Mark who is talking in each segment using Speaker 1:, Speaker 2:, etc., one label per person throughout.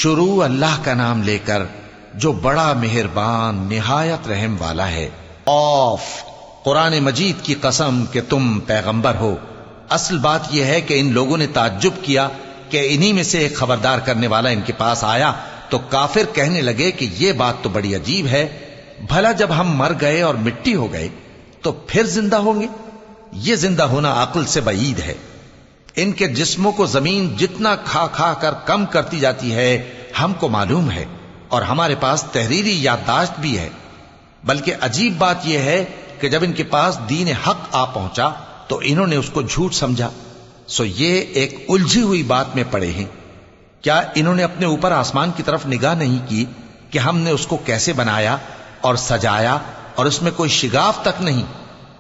Speaker 1: شروع اللہ کا نام لے کر جو بڑا مہربان نہایت رحم والا ہے۔ قاف، قرآن مجید کی قسم کہ تم پیغمبر ہو۔ اصل بات یہ ہے کہ ان لوگوں نے تعجب کیا کہ انہی میں سے ایک خبردار کرنے والا ان کے پاس آیا تو کافر کہنے لگے کہ یہ بات تو بڑی عجیب ہے، بھلا جب ہم مر گئے اور مٹی ہو گئے تو پھر زندہ ہوں گے؟ یہ زندہ ہونا عقل سے بعید ہے۔ ان کے جسموں کو زمین جتنا کھا کھا کر کم کرتی جاتی ہے ہم کو معلوم ہے، اور ہمارے پاس تحریری یادداشت بھی ہے۔ بلکہ عجیب بات یہ ہے کہ جب ان کے پاس دین حق آ پہنچا تو انہوں نے اس کو جھوٹ سمجھا، سو یہ ایک الجھی ہوئی بات میں پڑے ہیں۔ کیا انہوں نے اپنے اوپر آسمان کی طرف نگاہ نہیں کی کہ ہم نے اس کو کیسے بنایا اور سجایا، اور اس میں کوئی شگاف تک نہیں؟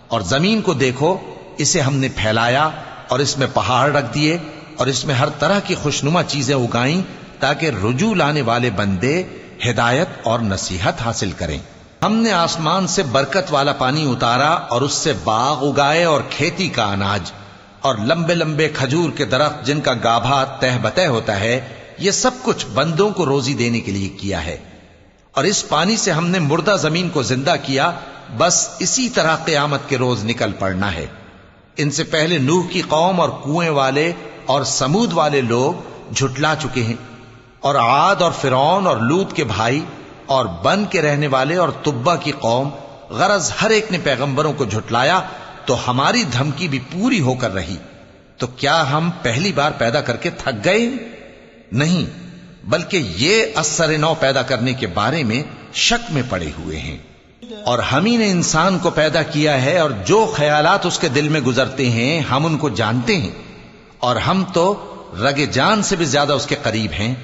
Speaker 1: اور زمین کو دیکھو، اسے ہم نے پھیلایا اور اس میں پہاڑ رکھ دیے اور اس میں ہر طرح کی خوشنما چیزیں اگائیں تاکہ رجوع لانے والے بندے ہدایت اور نصیحت حاصل کریں۔ ہم نے آسمان سے برکت والا پانی اتارا اور اس سے باغ اگائے اور کھیتی کا اناج اور لمبے لمبے کھجور کے درخت جن کا گابھا تہ بتہ ہوتا ہے، یہ سب کچھ بندوں کو روزی دینے کے لیے کیا ہے۔ اور اس پانی سے ہم نے مردہ زمین کو زندہ کیا، بس اسی طرح قیامت کے روز نکل پڑنا ہے۔ ان سے پہلے نوح کی قوم اور کنویں والے اور سمود والے لوگ جھٹلا چکے ہیں، اور عاد اور فرعون اور لوط کے بھائی اور بن کے رہنے والے اور تبا کی قوم، غرض ہر ایک نے پیغمبروں کو جھٹلایا تو ہماری دھمکی بھی پوری ہو کر رہی۔ تو کیا ہم پہلی بار پیدا کر کے تھک گئے؟ نہیں، بلکہ یہ اثر نو پیدا کرنے کے بارے میں شک میں پڑے ہوئے ہیں۔ اور ہم ہی نے انسان کو پیدا کیا ہے، اور جو خیالات اس کے دل میں گزرتے ہیں ہم ان کو جانتے ہیں، اور ہم تو رگ جان سے بھی زیادہ اس کے قریب ہیں۔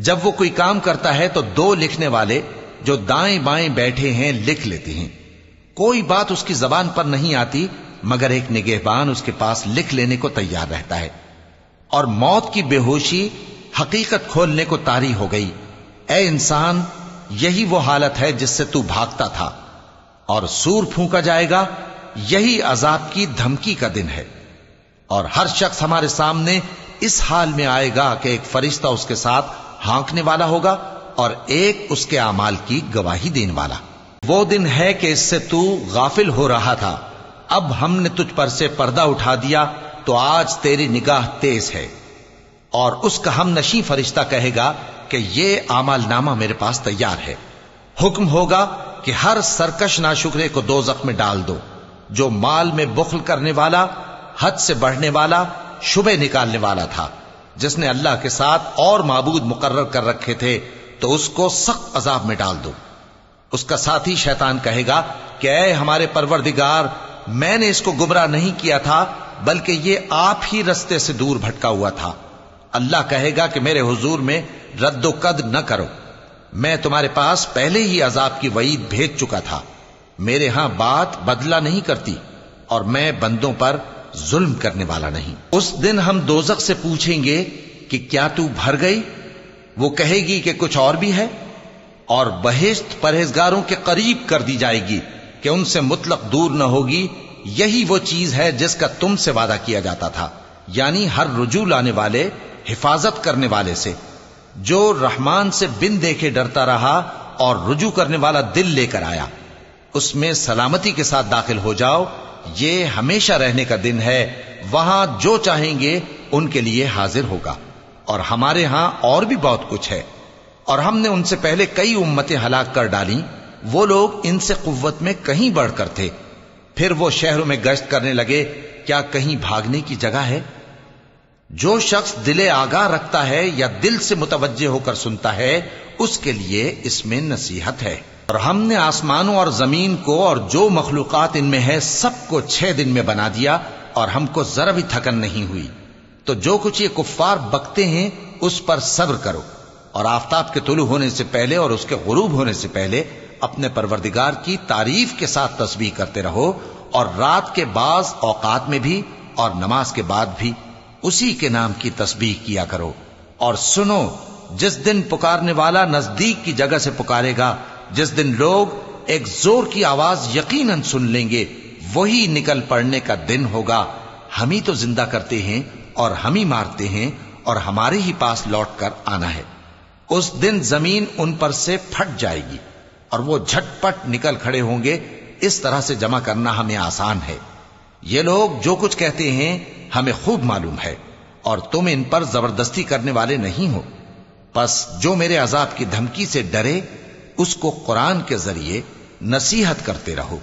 Speaker 1: جب وہ کوئی کام کرتا ہے تو دو لکھنے والے جو دائیں بائیں بیٹھے ہیں لکھ لیتے ہیں۔ کوئی بات اس کی زبان پر نہیں آتی مگر ایک نگہبان اس کے پاس لکھ لینے کو تیار رہتا ہے۔ اور موت کی بے ہوشی حقیقت کھولنے کو طاری ہو گئی۔ اے انسان، یہی وہ حالت ہے جس سے تو بھاگتا تھا، اور سور پھونکا جائے گا، یہی عذاب کی دھمکی کا دن ہے۔ اور ہر شخص ہمارے سامنے اس حال میں آئے گا کہ ایک فرشتہ اس کے ساتھ ہانکنے والا ہوگا اور ایک اس کے اعمال کی گواہی دینے والا۔ وہ دن ہے کہ اس سے تو غافل ہو رہا تھا، اب ہم نے تجھ پر سے پردہ اٹھا دیا تو آج تیری نگاہ تیز ہے۔ اور اس کا ہم نشیں فرشتہ کہے گا کہ یہ اعمال نامہ میرے پاس تیار ہے۔ حکم ہوگا کہ ہر سرکش ناشکرے کو دوزخ میں ڈال دو، جو مال میں بخل کرنے والا، حد سے بڑھنے والا، شبہ نکالنے والا تھا، جس نے اللہ کے ساتھ اور معبود مقرر کر رکھے تھے، تو اس کو سخت عذاب میں ڈال دو۔ اس کا ساتھی شیطان کہے گا کہ اے ہمارے پروردگار، میں نے اس کو گمراہ نہیں کیا تھا بلکہ یہ آپ ہی رستے سے دور بھٹکا ہوا تھا۔ اللہ کہے گا کہ میرے حضور میں رد و قد نہ کرو، میں تمہارے پاس پہلے ہی عذاب کی وعید بھیج چکا تھا۔ میرے ہاں بات بدلہ نہیں کرتی، اور میں بندوں پر ظلم کرنے والا نہیں۔ اس دن ہم دوزخ سے پوچھیں گے کہ کیا تو بھر گئی؟ وہ کہے گی کہ کچھ اور بھی ہے، اور بہشت پرہیزگاروں کے قریب کر دی جائے گی کہ ان سے مطلق دور نہ ہوگی۔ یہی وہ چیز ہے جس کا تم سے وعدہ کیا جاتا تھا، یعنی ہر رجوع لانے والے، حفاظت کرنے والے سے، جو رحمان سے بن دیکھے ڈرتا رہا اور رجوع کرنے والا دل لے کر آیا، اس میں سلامتی کے ساتھ داخل ہو جاؤ۔ یہ ہمیشہ رہنے کا دن ہے، وہاں جو چاہیں گے ان کے لیے حاضر ہوگا۔ اور ہمارے ہاں اور بھی بہت کچھ ہے، اور ہم نے ان سے پہلے کئی امتیں ہلاک کر ڈالیں، وہ لوگ ان سے قوت میں کہیں بڑھ کر تھے۔ پھر وہ شہروں میں گشت کرنے لگے، کیا کہیں بھاگنے کی جگہ ہے؟ جو شخص دل آگاہ رکھتا ہے یا دل سے متوجہ ہو کر سنتا ہے، اس کے لیے اس میں نصیحت ہے۔ اور ہم نے آسمانوں اور زمین کو اور جو مخلوقات ان میں ہے سب کو 6 دن میں بنا دیا، اور ہم کو ذرا بھی تھکن نہیں ہوئی۔ تو جو کچھ یہ کفار بکتے ہیں اس پر صبر کرو، اور آفتاب کے طلوع ہونے سے پہلے اور اس کے غروب ہونے سے پہلے اپنے پروردگار کی تعریف کے ساتھ تسبیح کرتے رہو، اور رات کے بعض اوقات میں بھی اور نماز کے بعد بھی اسی کے نام کی تسبیح کیا کرو۔ اور سنو، جس دن پکارنے والا نزدیک کی جگہ سے پکارے گا، جس دن لوگ ایک زور کی آواز یقیناً سن لیں گے، وہی نکل پڑنے کا دن ہوگا۔ ہم ہی تو زندہ کرتے ہیں اور ہم ہی مارتے ہیں، اور ہمارے ہی پاس لوٹ کر آنا ہے۔ اس دن زمین ان پر سے پھٹ جائے گی اور وہ جھٹ پٹ نکل کھڑے ہوں گے. اس طرح سے جمع کرنا ہمیں آسان ہے. یہ لوگ جو کچھ کہتے ہیں ہمیں خوب معلوم ہے، اور تم ان پر زبردستی کرنے والے نہیں ہو. پس جو میرے عذاب کی دھمکی سے ڈرے اس کو قرآن کے ذریعے نصیحت کرتے رہو.